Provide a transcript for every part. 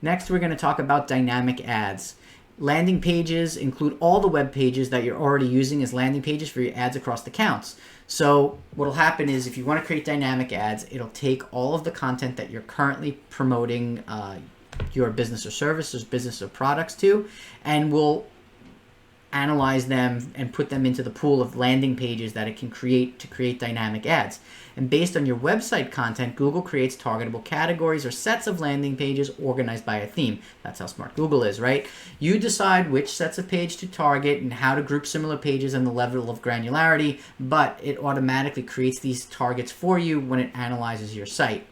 Next, we're going to talk about dynamic ads. Landing pages include all the web pages that you're already using as landing pages for your ads across the accounts. So what will happen is if you want to create dynamic ads, it'll take all of the content that you're currently promoting your business or services, business or products to, and will analyze them and put them into the pool of landing pages that it can create to create dynamic ads. And based on your website content, Google creates targetable categories or sets of landing pages organized by a theme. That's how smart Google is, right? You decide which sets of page to target and how to group similar pages and the level of granularity, but it automatically creates these targets for you when it analyzes your site.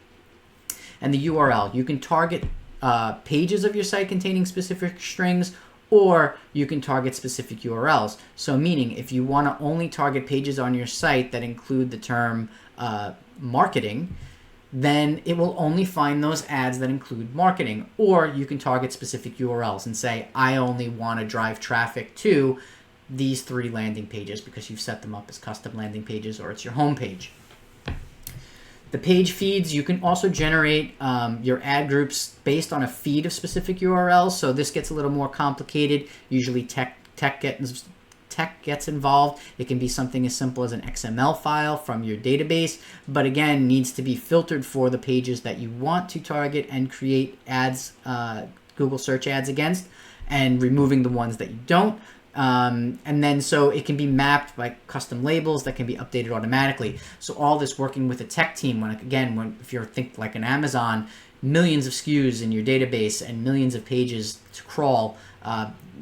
And the URL, you can target pages of your site containing specific strings, or you can target specific URLs. So meaning if you want to only target pages on your site that include the term marketing, then it will only find those ads that include marketing. Or you can target specific URLs and say, I only want to drive traffic to these 3 landing pages because you've set them up as custom landing pages or it's your home page. The page feeds, you can also generate your ad groups based on a feed of specific URLs. So this gets a little more complicated. Usually tech gets involved. It can be something as simple as an XML file from your database, but again, needs to be filtered for the pages that you want to target and create ads, Google search ads against, and removing the ones that you don't. And then so it can be mapped by custom labels that can be updated automatically. So all this working with a tech team, if you're think like an Amazon, millions of SKUs in your database and millions of pages to crawl,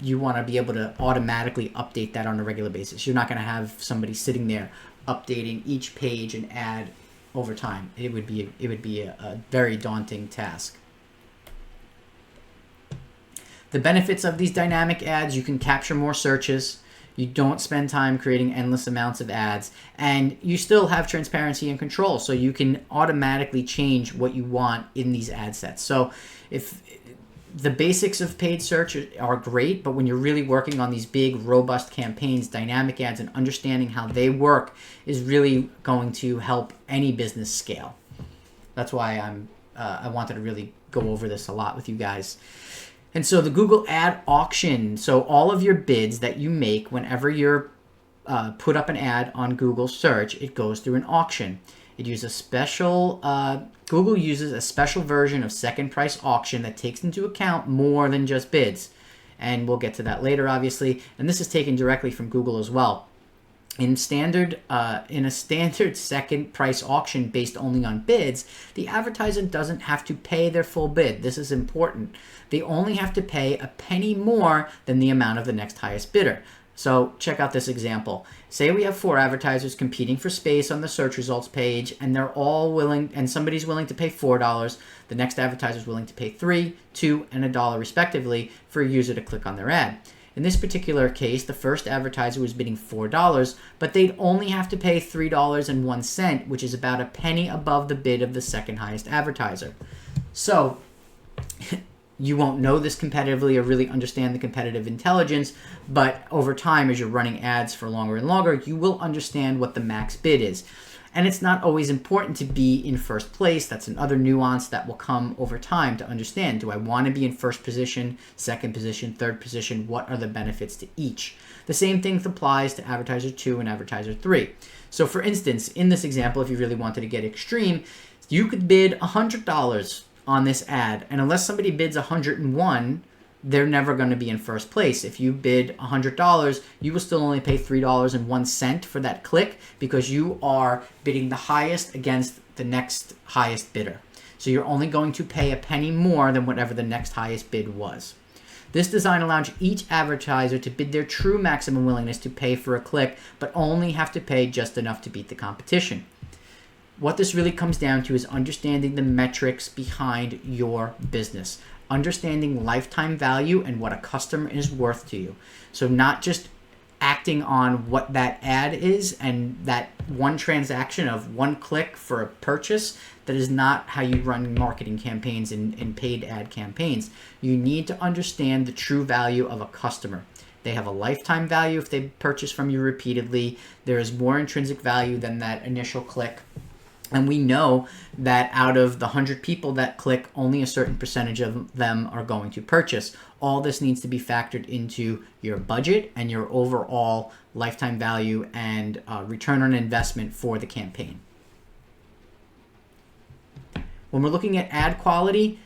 you want to be able to automatically update that on a regular basis. You're not going to have somebody sitting there updating each page and ad over time. It would be a very daunting task. The benefits of these dynamic ads, you can capture more searches, you don't spend time creating endless amounts of ads, and you still have transparency and control, so you can automatically change what you want in these ad sets. So if the basics of paid search are great, but when you're really working on these big, robust campaigns, dynamic ads and understanding how they work is really going to help any business scale. That's why I wanted to really go over this a lot with you guys. And so the Google Ad Auction, so all of your bids that you make whenever you're put up an ad on Google search, it goes through an auction. It uses Google uses a special version of second price auction that takes into account more than just bids. And we'll get to that later, obviously. And this is taken directly from Google as well. In a standard second price auction based only on bids, the advertiser doesn't have to pay their full bid. This is important. They only have to pay a penny more than the amount of the next highest bidder. So check out this example. Say we have 4 advertisers competing for space on the search results page, and they're all willing, and somebody's willing to pay $4. The next advertiser is willing to pay $3, $2, and $1 respectively for a user to click on their ad. In this particular case, the first advertiser was bidding $4, but they'd only have to pay $3.01, which is about a penny above the bid of the second highest advertiser. So you won't know this competitively or really understand the competitive intelligence, but over time, as you're running ads for longer and longer, you will understand what the max bid is. And it's not always important to be in first place. That's another nuance that will come over time to understand. Do I want to be in first position, second position, third position? What are the benefits to each? The same thing applies to advertiser 2 and advertiser 3. So for instance, in this example, if you really wanted to get extreme, you could bid $100 on this ad. And unless somebody bids $101, they're never going to be in first place. If you bid $100, you will still only pay $3.01 for that click because you are bidding the highest against the next highest bidder. So you're only going to pay a penny more than whatever the next highest bid was. This design allows each advertiser to bid their true maximum willingness to pay for a click, but only have to pay just enough to beat the competition. What this really comes down to is understanding the metrics behind your business. Understanding lifetime value and what a customer is worth to you. So not just acting on what that ad is and that one transaction of one click for a purchase. That is not how you run marketing campaigns and paid ad campaigns. You need to understand the true value of a customer. They have a lifetime value if they purchase from you repeatedly. There is more intrinsic value than that initial click. And we know that out of the 100 people that click, only a certain percentage of them are going to purchase. All this needs to be factored into your budget and your overall lifetime value and return on investment for the campaign. When we're looking at ad quality,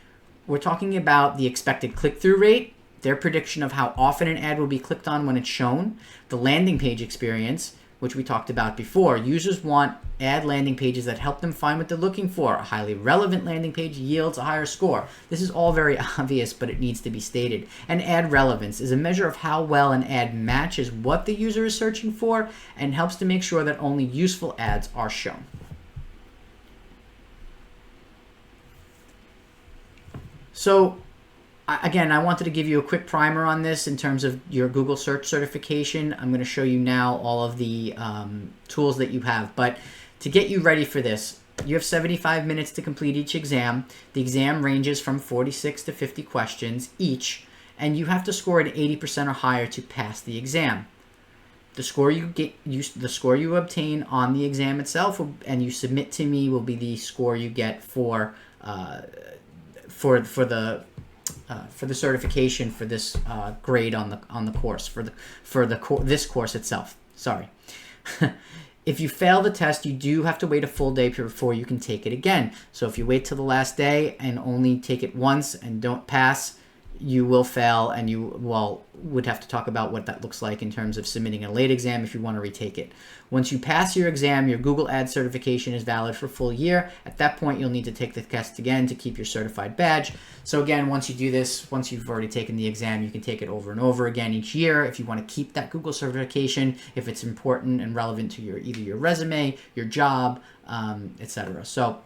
we're talking about the expected click-through rate, their prediction of how often an ad will be clicked on when it's shown, the landing page experience, which we talked about before. Users want ad landing pages that help them find what they're looking for. A highly relevant landing page yields a higher score. This is all very obvious, but it needs to be stated. And ad relevance is a measure of how well an ad matches what the user is searching for and helps to make sure that only useful ads are shown. So again, I wanted to give you a quick primer on this in terms of your Google search certification. I'm going to show you now all of the tools that you have. But to get you ready for this, you have 75 minutes to complete each exam. The exam ranges from 46 to 50 questions each, and you have to score an 80% or higher to pass the exam. The score you obtain on the exam itself and you submit to me will be the score you get for the certification for this grade on the course this course itself. Sorry. If you fail the test, you do have to wait a full day before you can take it again. So if you wait till the last day and only take it once and don't pass, you will fail, and you would have to talk about what that looks like in terms of submitting a late exam if you want to retake it. Once you pass your exam, your Google Ads certification is valid for a full year. At that point, you'll need to take the test again to keep your certified badge. So again, once you do this, once you've already taken the exam, you can take it over and over again each year if you want to keep that Google certification, if it's important and relevant to either your resume, your job, etc. So